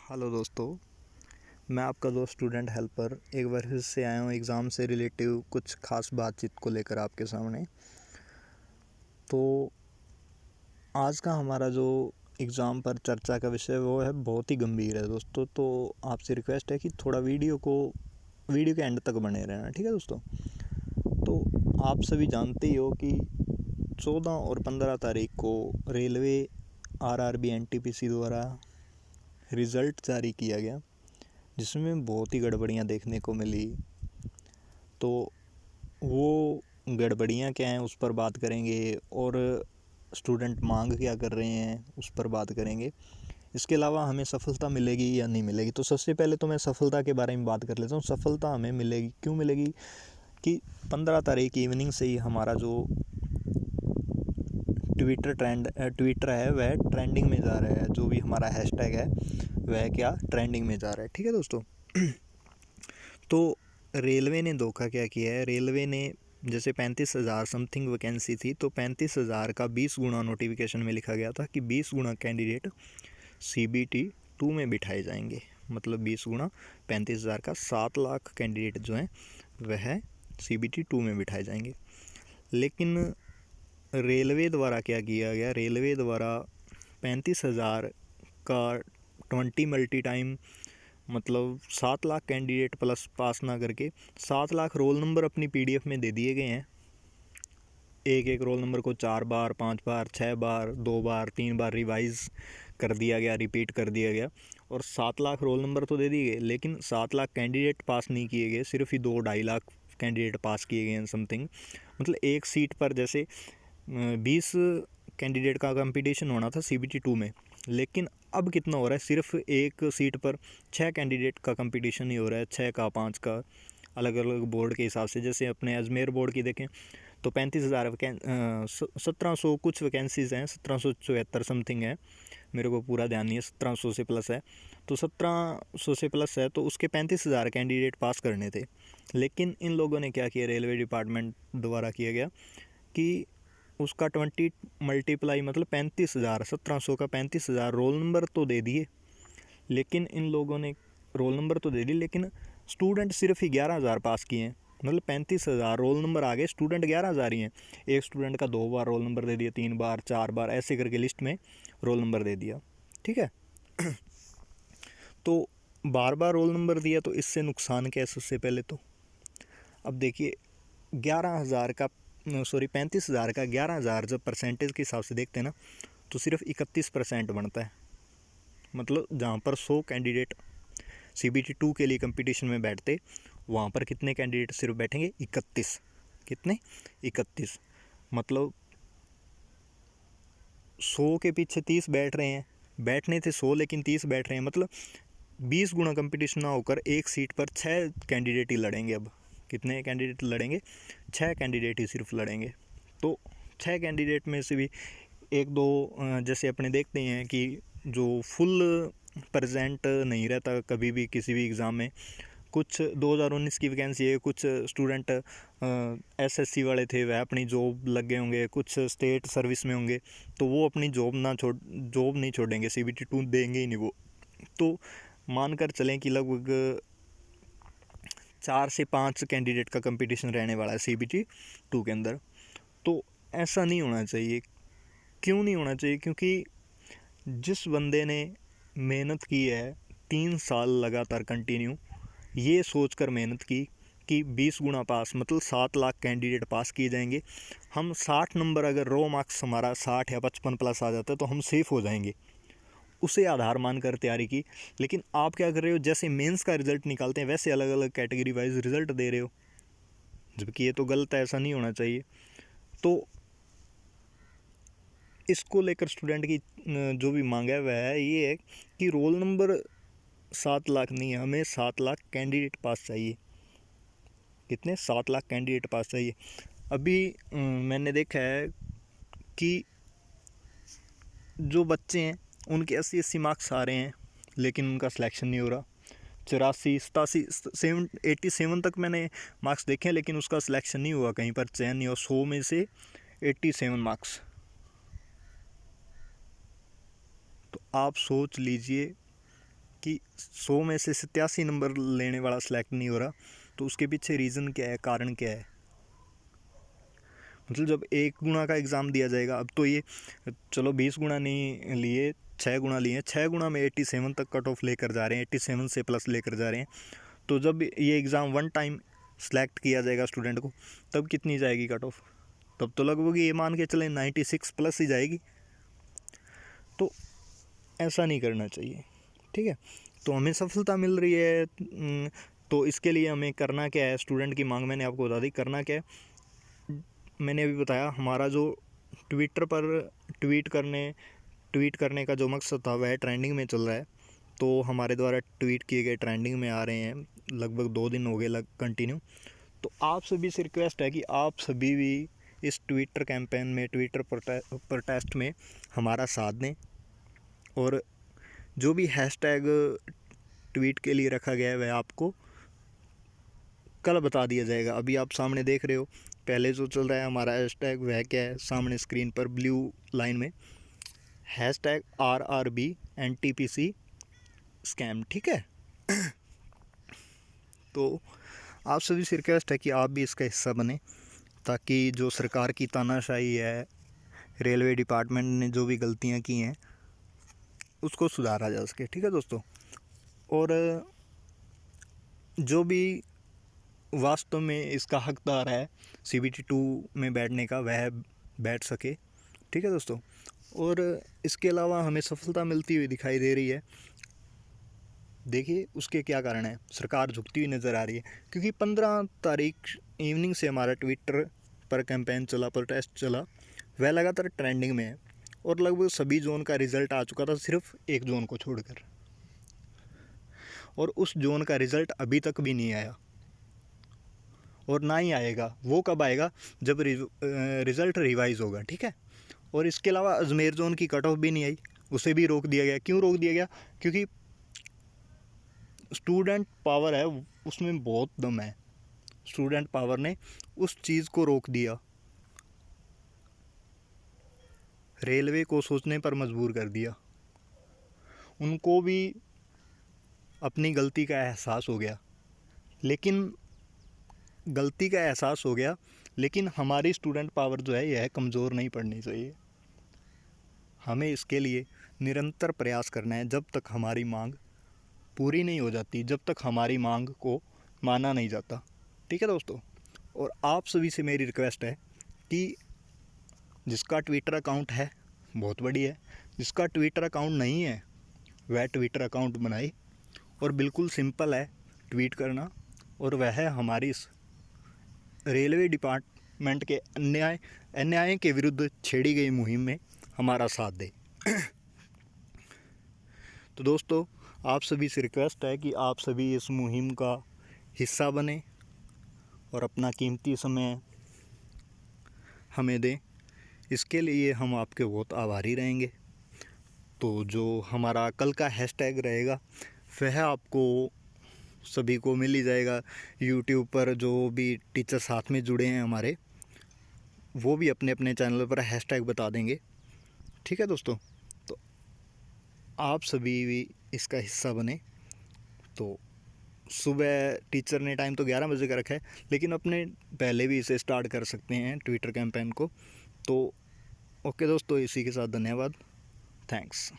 Hello दोस्तों, मैं आपका दोस्त स्टूडेंट हेल्पर एक बार फिर से आया हूँ एग्ज़ाम से रिलेटिव कुछ खास बातचीत को लेकर आपके सामने। तो आज का हमारा जो एग्ज़ाम पर चर्चा का विषय वो है बहुत ही गंभीर है दोस्तों। तो आपसे रिक्वेस्ट है कि थोड़ा वीडियो के एंड तक बने रहना, ठीक है दोस्तों। तो आप सभी जानते ही हो कि 14 और 15 तारीख को रेलवे आरआरबी एनटीपीसी द्वारा रिज़ल्ट जारी किया गया, जिसमें बहुत ही गड़बड़ियाँ देखने को मिली। तो वो गड़बड़ियाँ क्या हैं उस पर बात करेंगे, और स्टूडेंट मांग क्या कर रहे हैं उस पर बात करेंगे। इसके अलावा हमें सफलता मिलेगी या नहीं मिलेगी। तो सबसे पहले तो मैं सफलता के बारे में बात कर लेता हूँ। सफलता हमें मिलेगी, क्यों मिलेगी कि 15 तारीख इवनिंग से ही हमारा जो ट्विटर है वह ट्रेंडिंग में जा रहा है। जो भी हमारा हैशटैग है वह क्या ट्रेंडिंग में जा रहा है, ठीक है दोस्तों। तो रेलवे ने धोखा क्या किया है। रेलवे ने जैसे 35,000 समथिंग वैकेंसी थी, तो 35,000 का 20 गुना नोटिफिकेशन में लिखा गया था कि 20 गुना कैंडिडेट CBT 2 में बिठाए जाएंगे। मतलब 20 गुना 35,000 का 7 लाख कैंडिडेट जो हैं वह CBT 2 में बिठाए जाएंगे। लेकिन रेलवे द्वारा क्या किया गया, रेलवे द्वारा 35,000 का 20 मल्टी टाइम मतलब 7 लाख कैंडिडेट प्लस पास ना करके 7 लाख रोल नंबर अपनी PDF में दे दिए गए हैं। एक एक रोल नंबर को 4 बार 5 बार 6 बार 2 बार 3 बार रिवाइज कर दिया गया, रिपीट कर दिया गया। और 7 लाख रोल नंबर तो दे दिए गए, लेकिन 7 लाख कैंडिडेट पास नहीं किए गए। सिर्फ ही 2-2.5 लाख कैंडिडेट पास किए गए हैं समथिंग। मतलब एक सीट पर जैसे 20 कैंडिडेट का कंपटीशन होना था CBT 2 में, लेकिन अब कितना हो रहा है, सिर्फ एक सीट पर 6 कैंडिडेट का कंपटीशन ही हो रहा है। 6 का 5 का अलग अलग बोर्ड के हिसाब से। जैसे अपने अजमेर बोर्ड की देखें तो 35,000 1700 कुछ वैकेंसीज़ हैं, 1774 समथिंग है, मेरे को पूरा ध्यान नहीं है, 1700 से प्लस है। तो 1700 से प्लस है, तो उसके 35,000 कैंडिडेट पास करने थे। लेकिन इन लोगों ने क्या किया, रेलवे डिपार्टमेंट द्वारा किया गया कि उसका 20 मल्टीप्लाई मतलब 35,000, 1700 का 35,000 रोल नंबर तो दे दिए। लेकिन इन लोगों ने रोल नंबर तो दे दिए, लेकिन स्टूडेंट सिर्फ ही 11,000 पास किए हैं। मतलब 35,000 रोल नंबर आ गए, स्टूडेंट 11,000 ही हैं। एक स्टूडेंट का 2 बार रोल नंबर दे दिया, 3 बार 4 बार ऐसे करके लिस्ट में रोल नंबर दे दिया, ठीक है। तो बार बार रोल नंबर दिया, तो इससे नुकसान क्या है सबसे पहले तो। अब देखिए 11,000 का 35,000 का 11,000 जब परसेंटेज के हिसाब से देखते हैं ना, तो सिर्फ 31% बनता है। मतलब जहाँ पर 100 कैंडिडेट CBT 2 के लिए कंपटीशन में बैठते, वहाँ पर कितने कैंडिडेट सिर्फ बैठेंगे, 31। कितने, 31। मतलब 100 के पीछे 30 बैठ रहे हैं। बैठने थे 100 लेकिन 30 बैठ रहे हैं। मतलब 20 गुना कंपटीशन ना होकर एक सीट पर 6 कैंडिडेट ही लड़ेंगे। अब कितने कैंडिडेट लड़ेंगे, 6 कैंडिडेट ही सिर्फ लड़ेंगे। तो 6 कैंडिडेट में से भी एक दो जैसे अपने देखते हैं कि जो फुल प्रेजेंट नहीं रहता कभी भी किसी भी एग्ज़ाम में। कुछ 2019 की वैकेंसी है, कुछ स्टूडेंट SSC वाले थे, वह अपनी जॉब लग गए होंगे, कुछ स्टेट सर्विस में होंगे, तो वो अपनी जॉब नहीं छोड़ेंगे, CBT 2 देंगे ही नहीं वो। तो मानकर चलें कि लगभग 4 से 5 कैंडिडेट का कंपटीशन रहने वाला है CBT 2 के अंदर। तो ऐसा नहीं होना चाहिए। क्यों नहीं होना चाहिए, क्योंकि जिस बंदे ने मेहनत की है 3 साल लगातार कंटिन्यू, ये सोचकर मेहनत की कि 20 गुना पास मतलब 7 लाख कैंडिडेट पास किए जाएंगे। हम 60 नंबर, अगर रो मार्क्स हमारा 60 या 55 प्लस आ जाता है तो हम सेफ़ हो जाएंगे, उसे आधार मानकर तैयारी की। लेकिन आप क्या कर रहे हो, जैसे मेंस का रिज़ल्ट निकालते हैं वैसे अलग अलग कैटेगरी वाइज रिज़ल्ट दे रहे हो, जबकि ये तो गलत है, ऐसा नहीं होना चाहिए। तो इसको लेकर स्टूडेंट की जो भी मांग है वह ये है कि रोल नंबर 7 लाख नहीं है, हमें 7 लाख कैंडिडेट पास चाहिए। कितने, 7 लाख कैंडिडेट पास चाहिए। अभी मैंने देखा है कि जो बच्चे हैं उनके 80 मार्क्स आ रहे हैं, लेकिन उनका सिलेक्शन नहीं हो रहा। 84 87 87 तक मैंने मार्क्स देखे हैं, लेकिन उसका सिलेक्शन नहीं हुआ, कहीं पर चयन नहीं हुआ। 100 में से 87 मार्क्स। तो आप सोच लीजिए कि 100 में से 87 नंबर लेने वाला सिलेक्ट नहीं हो रहा, तो उसके पीछे रीज़न क्या है, कारण क्या है। मतलब जब 1 गुना का एग्ज़ाम दिया जाएगा, अब तो ये चलो 20 गुना नहीं लिए, 6 गुना लिए, 6 गुना में 87 तक कट ऑफ लेकर जा रहे हैं, 87 से प्लस लेकर जा रहे हैं। तो जब ये एग्ज़ाम 1 टाइम सेलेक्ट किया जाएगा स्टूडेंट को, तब कितनी जाएगी कट ऑफ, तब तो लगभग ये मान के चलें 96 प्लस ही जाएगी। तो ऐसा नहीं करना चाहिए, ठीक है। तो हमें सफलता मिल रही है, तो इसके लिए हमें करना क्या है, स्टूडेंट की मांग मैंने आपको बता दी, करना क्या है। मैंने अभी बताया हमारा जो ट्विटर पर ट्वीट करने का जो मकसद था वह ट्रेंडिंग में चल रहा है। तो हमारे द्वारा ट्वीट किए गए ट्रेंडिंग में आ रहे हैं, लगभग 2 दिन हो गए कंटिन्यू। तो आप सभी से रिक्वेस्ट है कि आप सभी भी इस ट्विटर कैंपेन में, ट्विटर प्रोटेस्ट में हमारा साथ दें, और जो भी हैशटैग ट्वीट के लिए रखा गया है वह आपको कल बता दिया जाएगा। अभी आप सामने देख रहे हो, पहले जो चल रहा है हमारा हैशटैग वह क्या है, सामने स्क्रीन पर ब्लू लाइन में #RRB NTPC स्कैम, ठीक है। तो आप सभी से रिक्वेस्ट है कि आप भी इसका हिस्सा बने, ताकि जो सरकार की तानाशाही है, रेलवे डिपार्टमेंट ने जो भी गलतियां की हैं उसको सुधारा जा सके, ठीक है दोस्तों। और जो भी वास्तव में इसका हकदार है CBT 2 में बैठने का, वह बैठ सके, ठीक है दोस्तों। और इसके अलावा हमें सफलता मिलती हुई दिखाई दे रही है। देखिए उसके क्या कारण है, सरकार झुकती हुई नज़र आ रही है, क्योंकि 15 तारीख इवनिंग से हमारा ट्विटर पर कैंपेन चला, प्रोटेस्ट चला, वह लगातार ट्रेंडिंग में है, और लगभग सभी जोन का रिज़ल्ट आ चुका था, सिर्फ एक जोन को छोड़कर, और उस जोन का रिज़ल्ट अभी तक भी नहीं आया, और ना ही आएगा। वो कब आएगा, जब रिज़ल्ट रिवाइज़ होगा, ठीक है। और इसके अलावा अजमेर जोन की कट ऑफ भी नहीं आई, उसे भी रोक दिया गया। क्यों रोक दिया गया, क्योंकि स्टूडेंट पावर है उसमें बहुत दम है, स्टूडेंट पावर ने उस चीज़ को रोक दिया, रेलवे को सोचने पर मजबूर कर दिया। उनको भी अपनी गलती का एहसास हो गया, लेकिन हमारी स्टूडेंट पावर जो है यह कमज़ोर नहीं पड़नी चाहिए। हमें इसके लिए निरंतर प्रयास करना है, जब तक हमारी मांग पूरी नहीं हो जाती, जब तक हमारी मांग को माना नहीं जाता, ठीक है दोस्तों। और आप सभी से मेरी रिक्वेस्ट है कि जिसका ट्विटर अकाउंट है बहुत बढ़िया है, जिसका ट्विटर अकाउंट नहीं है वह ट्विटर अकाउंट बनाए, और बिल्कुल सिंपल है ट्वीट करना, और वह हमारी इस रेलवे डिपार्टमेंट के अन्याय के विरुद्ध छेड़ी गई मुहिम में हमारा साथ दे। तो दोस्तों आप सभी से रिक्वेस्ट है कि आप सभी इस मुहिम का हिस्सा बने और अपना कीमती समय हमें दें, इसके लिए हम आपके बहुत आभारी रहेंगे। तो जो हमारा कल का हैशटैग रहेगा वह आपको सभी को मिल ही जाएगा। यूट्यूब पर जो भी टीचर साथ में जुड़े हैं हमारे, वो भी अपने अपने चैनल पर हैशटैग बता देंगे, ठीक है दोस्तों। तो आप सभी भी इसका हिस्सा बने। तो सुबह टीचर ने टाइम तो 11 बजे का रखा है, लेकिन अपने पहले भी इसे स्टार्ट कर सकते हैं ट्विटर कैंपेन को। तो ओके दोस्तों, इसी के साथ धन्यवाद, थैंक्स।